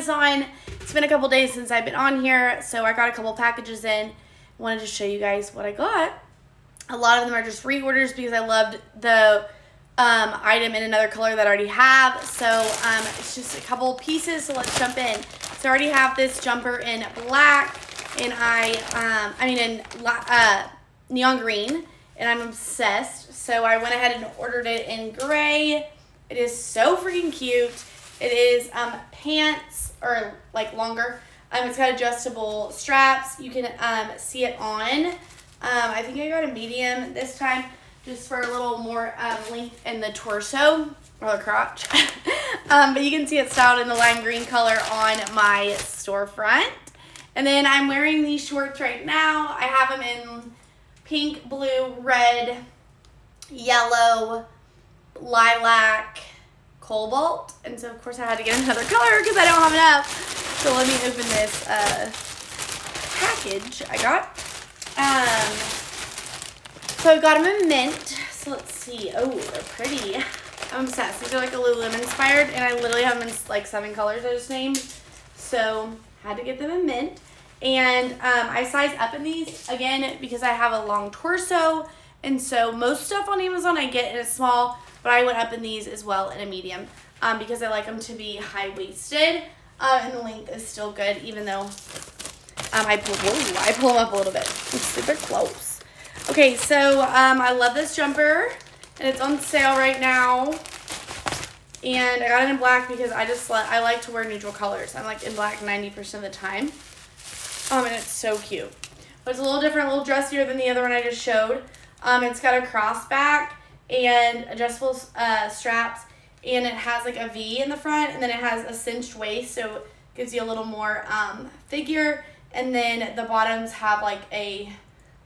Amazon. It's been a couple days since I've been on here, so I got a couple packages in. Wanted to show you guys what I got. A lot of them are just reorders because I loved the item in another color that I already have. So it's just a couple pieces, so let's jump in. So I already have this jumper in black, and in neon green, and I'm obsessed. So I went ahead and ordered it in gray. It is so freaking cute. It is pants, or like longer. It's got adjustable straps. You can see it on. I think I got a medium this time, just for a little more length in the torso or the crotch. But you can see it styled in the lime green color on my storefront. And then I'm wearing these shorts right now. I have them in pink, blue, red, yellow, lilac, cobalt. And so, of course, I had to get another color because I don't have enough. So let me open this package I got. So I got them in mint. So let's see. Oh, they're pretty. I'm obsessed. These are like a Lululemon inspired, and I literally have them in like 7 colors I just named. So had to get them in mint. And I size up in these, again, because I have a long torso. And so most stuff on Amazon I get in a small, but I went up in these as well in a medium because I like them to be high-waisted. And the length is still good, even though I pull them up a little bit. It's super close. Okay, so I love this jumper, and it's on sale right now. And I got it in black because I like to wear neutral colors. I'm like in black 90% of the time. And it's so cute. But it's a little different, a little dressier than the other one I just showed. It's got a cross back and adjustable straps, and it has like a V in the front, and then it has a cinched waist, so it gives you a little more figure. And then the bottoms have like a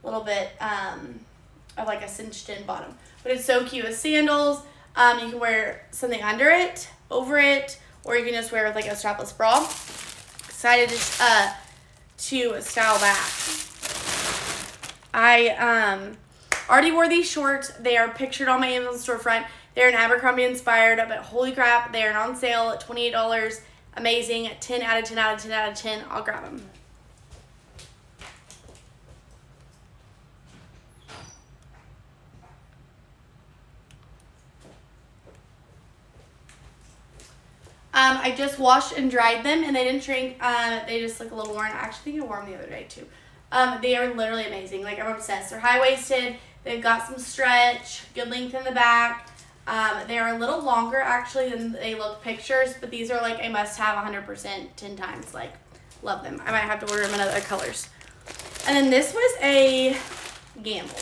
little bit of like a cinched in bottom. But it's so cute with sandals. You can wear something under it, over it, or you can just wear it with like a strapless bra. Excited to style that. I already wore these shorts. They are pictured on my Amazon storefront. They're an Abercrombie inspired, but holy crap, they're on sale at $28. Amazing. 10 out of 10 out of 10 out of 10. I'll grab them. I just washed and dried them, and they didn't shrink. They just look a little worn. I actually think I wore them the other day too. They are literally amazing. Like, I'm obsessed. They're high-waisted. They've got some stretch, good length in the back. They are a little longer actually than they look pictures, but these are like a must-have 100% 10 times. Like, love them. I might have to order them in other colors. And then this was a gamble.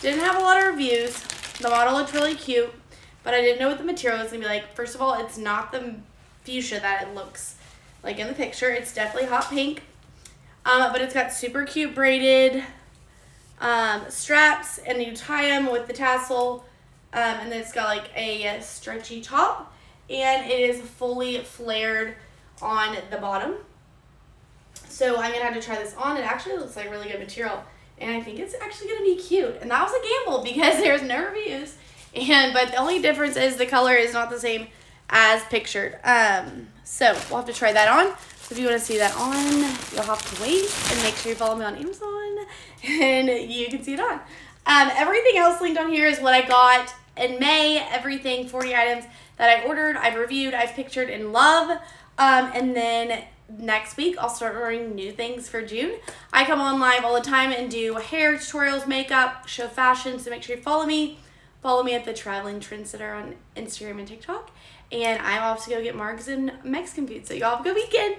Didn't have a lot of reviews. The model looked really cute, but I didn't know what the material was going to be like. First of all, it's not the fuchsia that it looks like in the picture. It's definitely hot pink, but it's got super cute braided straps, and you tie them with the tassel, and then it's got like a stretchy top, and it is fully flared on the bottom. So I'm gonna have to try this on. It actually looks like really good material, and I think it's actually gonna be cute. And that was a gamble because there's no reviews, but the only difference is the color is not the same as pictured. So we'll have to try that on. So if you want to see that on, you'll have to wait, and make sure you follow me on Amazon and you can see it on. Everything else linked on here is what I got in May. Everything, 40 items that I ordered, I've reviewed, I've pictured, and love. And then next week, I'll start ordering new things for June. I come on live all the time and do hair tutorials, makeup, show fashion, so make sure you follow me. Follow me at The Traveling Trendsetter on Instagram and TikTok. And I'm off to go get Margs and Mexican food, so y'all have a good weekend.